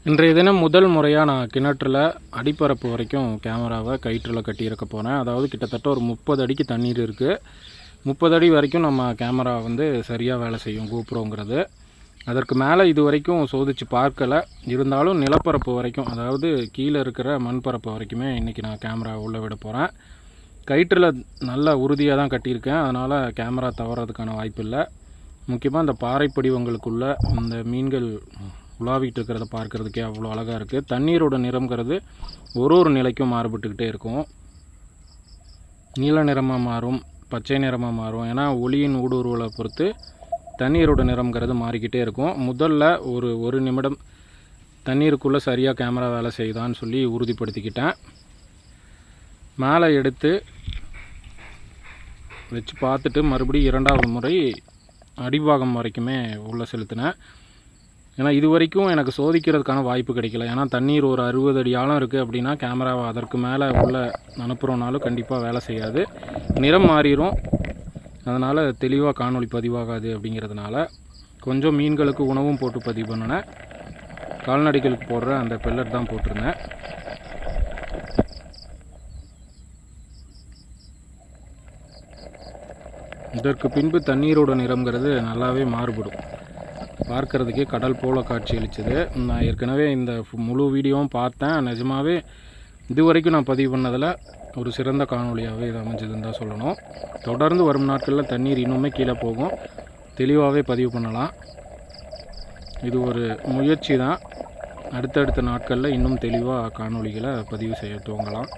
இன்றைய தினம் முதல் முறையாக நான் கிணற்றில் அடிப்பரப்பு வரைக்கும் கேமராவை கயிற்றில் கட்டியிருக்க போகிறேன். அதாவது கிட்டத்தட்ட ஒரு 30 அடிக்கு தண்ணீர் இருக்குது. 30 அடி வரைக்கும் நம்ம கேமரா சரியாக வேலை செய்யும் கோப்ரோங்கிறது. அதற்கு மேலே இது வரைக்கும் சோதித்து பார்க்கலை. இருந்தாலும் நிலப்பரப்பு வரைக்கும், அதாவது கீழே இருக்கிற மண்பரப்பு வரைக்குமே இன்றைக்கி நான் கேமரா உள்ளே விட போகிறேன். கயிற்றில் நல்ல உறுதியாக தான் கட்டியிருக்கேன். அதனால் கேமரா தவறதுக்கான வாய்ப்பு இல்லை. முக்கியமாக இந்த பாறை படிவங்களுக்குள்ளே இந்த மீன்கள் உலாவிட்டு இருக்கிறத பார்க்குறதுக்கே அவ்வளோ அழகாக இருக்குது. தண்ணீரோட நிறம்ங்கிறது ஒரு நிலைக்கும் மாறுபட்டுக்கிட்டே இருக்கும். நீல நிறமாக மாறும், பச்சை நிறமாக மாறும். ஏன்னா ஒளியின் ஊடுருவலை பொறுத்து தண்ணீரோட நிறம்ங்கிறது மாறிக்கிட்டே இருக்கும். முதல்ல ஒரு நிமிடம் தண்ணீருக்குள்ளே சரியாக கேமரா வேலை செய்யுதான்னு சொல்லி உறுதிப்படுத்திக்கிட்டேன். மேலே எடுத்து வச்சு பார்த்துட்டு மறுபடியும் இரண்டாவது முறை அடிபாகம் வரைக்குமே உள்ளே செலுத்தினேன். ஏன்னா இது வரைக்கும் எனக்கு சோதிக்கிறதுக்கான வாய்ப்பு கிடைக்கல. ஏன்னா தண்ணீர் ஒரு 60 அடி ஆழம் இருக்குது அப்படின்னா கேமராவை அதற்கு மேலே உள்ளே அனுப்புகிறோனாலும் கண்டிப்பாக வேலை செய்யாது, நிறம் மாறிடும். அதனால் தெளிவாக காணொளி பதிவாகாது. அப்படிங்கிறதுனால கொஞ்சம் மீன்களுக்கு உணவும் போட்டு பதிவு பண்ணினேன். கால்நடைகளுக்கு போடுற அந்த பெல்லட் தான் போட்டிருந்தேன். இதற்கு பின்பு தண்ணீரோட நிறம்ங்கிறது நல்லாவே மாறுபடும். பார்க்குறதுக்கே கடல் போல காட்சி அளிச்சது. நான் ஏற்கனவே இந்த முழு வீடியோவும் பார்த்தேன். நிஜமாகவே இது வரைக்கும் நான் பதிவு பண்ணதில் ஒரு சிறந்த காணொலியாகவே இது அமைஞ்சதுன்னு தான் சொல்லணும். தொடர்ந்து வரும் நாட்களில் தண்ணீர் இன்னுமே கீழே போகும், தெளிவாகவே பதிவு பண்ணலாம். இது ஒரு முயற்சி தான். அடுத்தடுத்த நாட்களில் இன்னும் தெளிவாக காணொலிகளை பதிவு செய்ய துவங்கலாம்.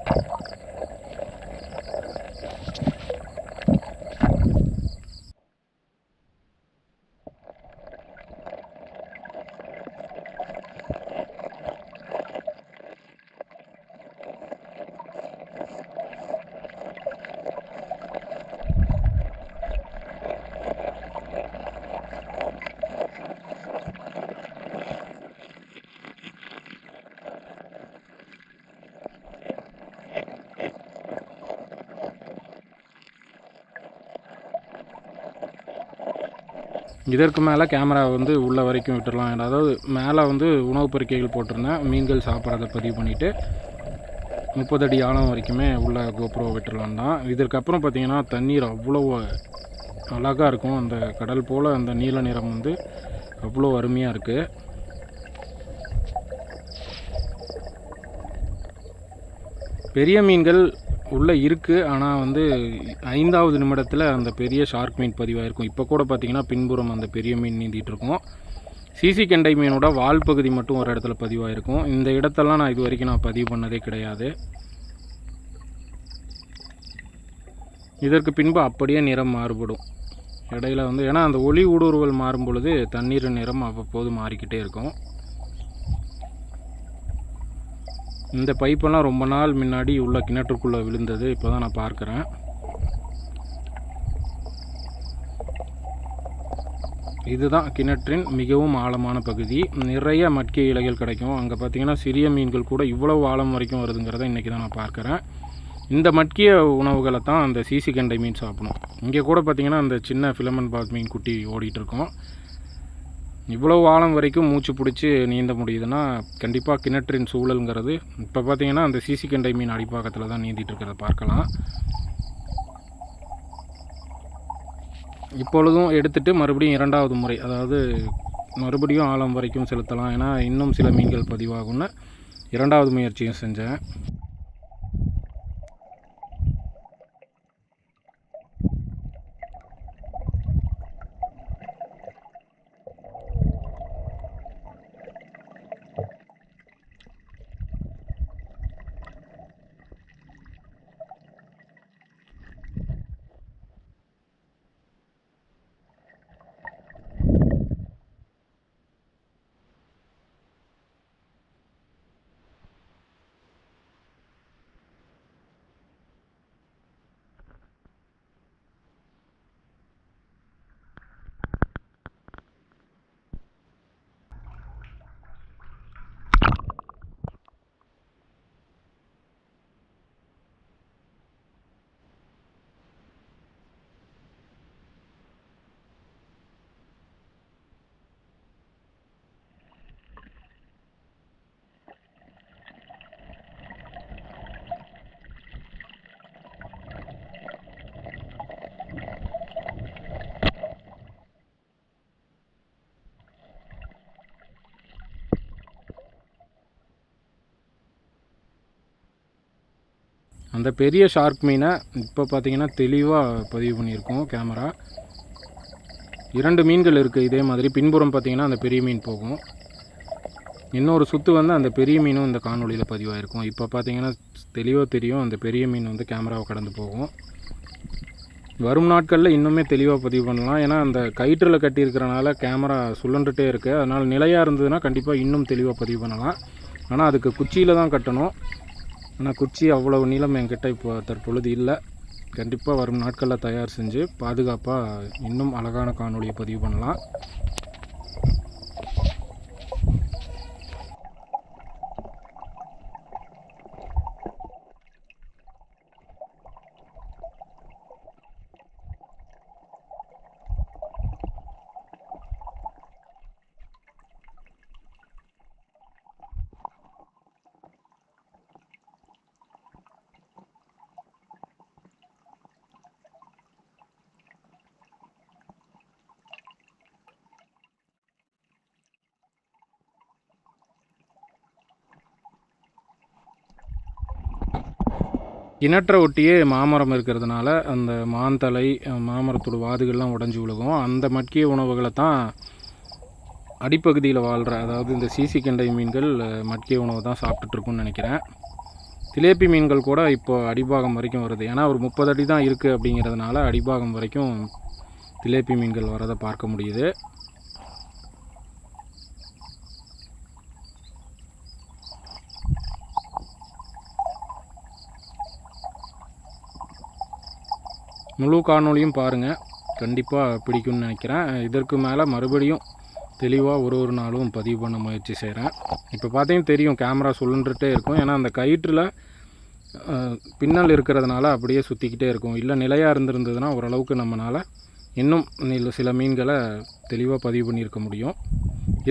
இதற்கு மேலே கேமரா உள்ளே வரைக்கும் விட்டுடலாம். அதாவது மேலே உணவு பறிக்கைகள் போட்டிருந்தேன். மீன்கள் சாப்பிட்றத பதிவு பண்ணிவிட்டு 30 அடி ஆழம் வரைக்குமே உள்ள கோப்ரோ விட்டுடலாம் தான். இதற்கப்புறம் பார்த்திங்கன்னா தண்ணீர் அவ்வளோ அழகாக இருக்கும். அந்த கடல் போல் அந்த நீல நிறம் அவ்வளோ அருமையாக இருக்குது. பெரிய மீன்கள் உள்ளே இருக்குது. ஆனால் 5வது நிமிடத்தில் அந்த பெரிய ஷார்க் மீன் பதிவாயிருக்கும். இப்போ கூட பார்த்திங்கன்னா பின்புறம் அந்த பெரிய மீன் நீந்திகிட்ருக்கும். சிசி கெண்டை மீனோட வால் பகுதி மட்டும் ஒரு இடத்துல பதிவாயிருக்கும். இந்த இடத்தெல்லாம் நான் இது வரைக்கும் நான் பதிவு பண்ணதே கிடையாது. இதற்கு பின்பு அப்படியே நிறம் மாறுபடும். இடையில ஏன்னா அந்த ஒளி ஊடுருவல் மாறும் பொழுது தண்ணீர் நிறம் அவ்வப்போது மாறிக்கிட்டே இருக்கும். இந்த பைப்பெல்லாம் ரொம்ப நாள் முன்னாடி உள்ள கிணற்றுக்குள்ளே விழுந்தது. இப்போ தான் நான் பார்க்குறேன். இதுதான் கிணற்றின் மிகவும் ஆழமான பகுதி. நிறைய மட்கிய இலைகள் கிடைக்கும். அங்கே பார்த்திங்கன்னா சிறிய மீன்கள் கூட இவ்வளவு ஆழம் வரைக்கும் வருதுங்கிறத இன்றைக்கி தான் நான் பார்க்குறேன். இந்த மட்கிய உணவுகளை தான் அந்த சிசி கெண்டை மீன் சாப்பிடும். இங்கே கூட பார்த்திங்கன்னா அந்த சின்ன ஃபிலமன் பாத் மீன் குட்டி ஓடிட்டுருக்கோம். இவ்வளவு ஆழம் வரைக்கும் மூச்சு பிடிச்சி நீந்த முடியுதுன்னா கண்டிப்பாக கிணற்றின் சூழலுங்கிறது. இப்போ பார்த்திங்கன்னா அந்த சிசி கெண்டை மீன் அடிப்பாக்கத்தில் தான் நீந்திட்டு இருக்கிறத பார்க்கலாம். இப்பொழுதும் எடுத்துகிட்டு மறுபடியும் இரண்டாவது முறை, அதாவது மறுபடியும் ஆழம் வரைக்கும் செலுத்தலாம். ஏன்னா இன்னும் சில மீன்கள் பதிவாகும்னு இரண்டாவது முயற்சியும் செஞ்சேன். அந்த பெரிய ஷார்க் மீனை இப்போ பார்த்திங்கன்னா தெளிவாக பதிவு பண்ணியிருக்கோம் கேமரா. 2 மீன்கள் இருக்குது இதே மாதிரி. பின்புறம் பார்த்திங்கன்னா அந்த பெரிய மீன் போகும். இன்னொரு சுற்று வந்து அந்த பெரிய மீனும் இந்த காணொலியில் பதிவாயிருக்கும். இப்போ பார்த்திங்கன்னா தெளிவாக தெரியும் அந்த பெரிய மீன் வந்து கேமராவை கடந்து போகும். வரும் நாட்களில் இன்னுமே தெளிவாக பதிவு பண்ணலாம். ஏன்னா அந்த கயிற்றில் கட்டியிருக்கிறனால கேமரா சுழன்றுட்டே இருக்குது. அதனால் நிலையாக இருந்ததுன்னா கண்டிப்பாக இன்னும் தெளிவாக பதிவு பண்ணலாம். ஆனால் அதுக்கு குச்சியில் தான் கட்டணும். ஆனால் குச்சி அவ்வளவு நீளம் என்கிட்ட இப்போ தற்பொழுது இல்லை. கண்டிப்பாக வரும் நாட்களில் தயார் செஞ்சு பாதுகாப்பாக இன்னும் அழகான காணொலியை பதிவு பண்ணலாம். கிணற்றை ஒட்டியே மாமரம் இருக்கிறதுனால அந்த மாந்தலை, மாமரத்தோட வாதுகள்லாம் உடஞ்சி விழுகும். அந்த மட்கிய உணவுகளை தான் அடிப்பகுதியில் வாழ்கிற, அதாவது இந்த சீசி கெண்டை மீன்கள் மட்கிய உணவு தான் சாப்பிட்டுட்ருக்குன்னு நினைக்கிறேன். திலேப்பி மீன்கள் கூட இப்போ அடிபாகம் வரைக்கும் வருது. ஏன்னா ஒரு 30 அடி தான் இருக்குது அப்படிங்கிறதுனால அடிபாகம் வரைக்கும் திலேப்பி மீன்கள் வரதை பார்க்க முடியுது. முழு காணொலியும் பாருங்கள், கண்டிப்பாக பிடிக்கும்னு நினைக்கிறேன். இதற்கு மேலே மறுபடியும் தெளிவாக ஒரு நாளும் பதிவு பண்ண முயற்சி செய்கிறேன். இப்போ பார்த்தீங்கன்னா தெரியும் கேமரா சுழன்றுட்டே இருக்கும். ஏன்னா அந்த கயிற்றில் பின்னல் இருக்கிறதுனால அப்படியே சுற்றிக்கிட்டே இருக்கும். இல்லை நிலையாக இருந்திருந்ததுன்னா ஓரளவுக்கு நம்மளால் இன்னும் சில மீன்களை தெளிவாக பதிவு பண்ணியிருக்க முடியும்.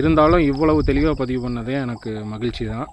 இருந்தாலும் இவ்வளவு தெளிவாக பதிவு பண்ணதே எனக்கு மகிழ்ச்சி தான்.